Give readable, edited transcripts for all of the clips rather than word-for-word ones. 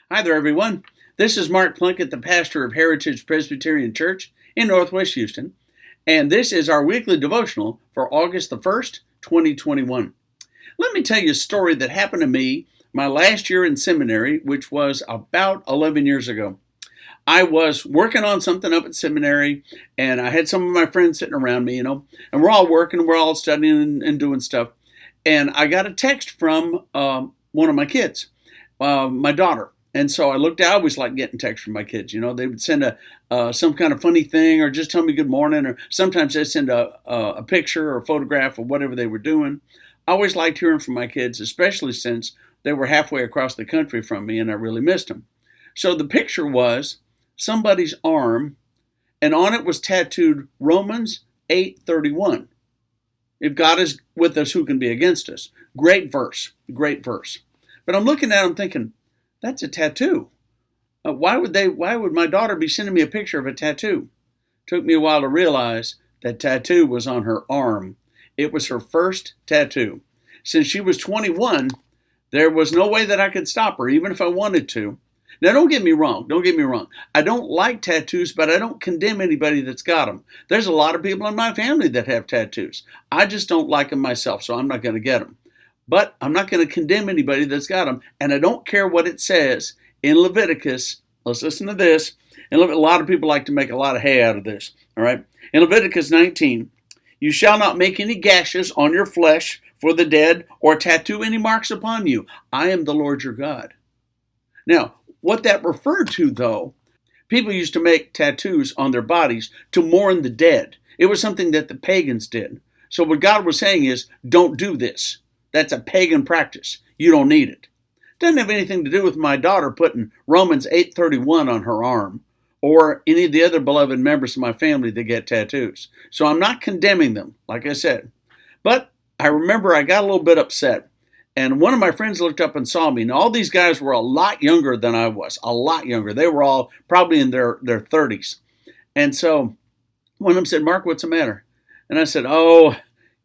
Hi there, everyone. This is Mark Plunkett, the pastor of Heritage Presbyterian Church in Northwest Houston, and this is our weekly devotional for August the 1st, 2021. Let me tell you a story that happened to me my last year in seminary, which was about 11 years ago. I was working on something up at seminary, and I had some of my friends sitting around me, and we're all working, we're all studying and doing stuff. And I got a text from one of my kids, my daughter. And so I looked. I always like getting texts from my kids. They would send some kind of funny thing, or just tell me good morning, or sometimes they send a picture or a photograph of whatever they were doing. I always liked hearing from my kids, especially since they were halfway across the country from me, and I really missed them. So the picture was somebody's arm, and on it was tattooed Romans 8:31. If God is with us, who can be against us? Great verse, great verse. But I'm looking at them thinking, that's a tattoo. Why would my daughter be sending me a picture of a tattoo? Took me a while to realize that tattoo was on her arm. It was her first tattoo. Since she was 21, there was no way that I could stop her, even if I wanted to. Now, don't get me wrong. I don't like tattoos, but I don't condemn anybody that's got them. There's a lot of people in my family that have tattoos. I just don't like them myself, so I'm not going to get them. But I'm not going to condemn anybody that's got them, and I don't care what it says in Leviticus. Let's listen to this. And a lot of people like to make a lot of hay out of this. All right. In Leviticus 19, you shall not make any gashes on your flesh for the dead, or tattoo any marks upon you. I am the Lord your God. Now, what that referred to, though, people used to make tattoos on their bodies to mourn the dead. It was something that the pagans did. So what God was saying is, don't do this. That's a pagan practice. You don't need it. Doesn't have anything to do with my daughter putting Romans 8:31 on her arm, or any of the other beloved members of my family that get tattoos. So I'm not condemning them, like I said. But I remember I got a little bit upset. And one of my friends looked up and saw me. And all these guys were a lot younger than I was. A lot younger. They were all probably in their 30s. And so one of them said, Mark, what's the matter? And I said, I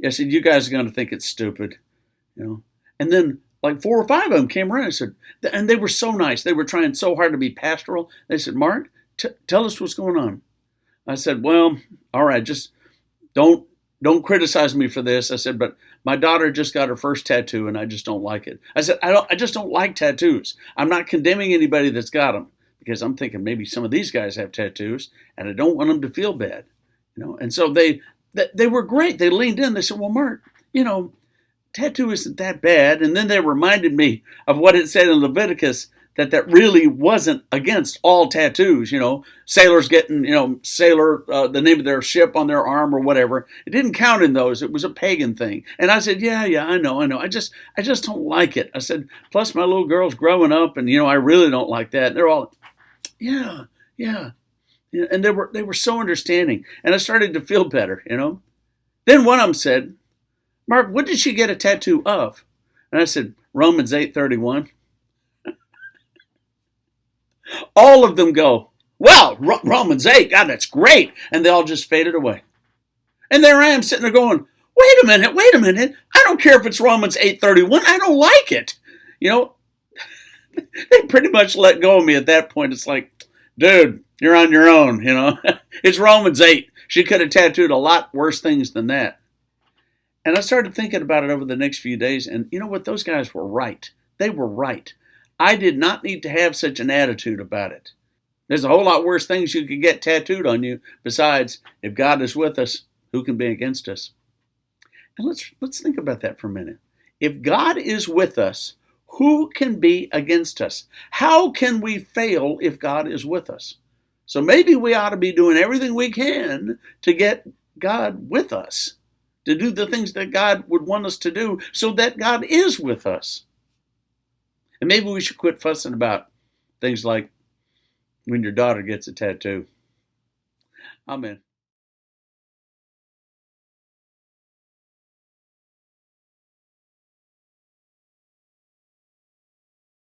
said, you guys are going to think it's stupid. And then like 4 or 5 of them came around and said, and they were so nice. They were trying so hard to be pastoral. They said, Mark, tell us what's going on. I said, well, all right, just don't criticize me for this. I said, but my daughter just got her first tattoo and I just don't like it. I said, I just don't like tattoos. I'm not condemning anybody that's got them, because I'm thinking maybe some of these guys have tattoos and I don't want them to feel bad. And so they were great. They leaned in. They said, well, Mark, tattoo isn't that bad. And then they reminded me of what it said in Leviticus, that really wasn't against all tattoos. Sailors getting, the name of their ship on their arm or whatever. It didn't count in those. It was a pagan thing. And I said, yeah, I know. I just don't like it. I said, plus my little girl's growing up and, I really don't like that. And they're all, yeah. And they were so understanding. And I started to feel better, Then one of them said, Mark, what did she get a tattoo of? And I said, Romans 8:31. All of them go, well, Romans 8, God, that's great. And they all just faded away. And there I am sitting there going, wait a minute. I don't care if it's Romans 8:31. I don't like it. They pretty much let go of me at that point. It's like, dude, you're on your own, It's Romans 8. She could have tattooed a lot worse things than that. And I started thinking about it over the next few days, and you know what? Those guys were right. They were right. I did not need to have such an attitude about it. There's a whole lot worse things you could get tattooed on you. Besides, if God is with us, who can be against us? And let's think about that for a minute. If God is with us, who can be against us? How can we fail if God is with us? So maybe we ought to be doing everything we can to get God with us, to do the things that God would want us to do so that God is with us. And maybe we should quit fussing about things like when your daughter gets a tattoo. Amen.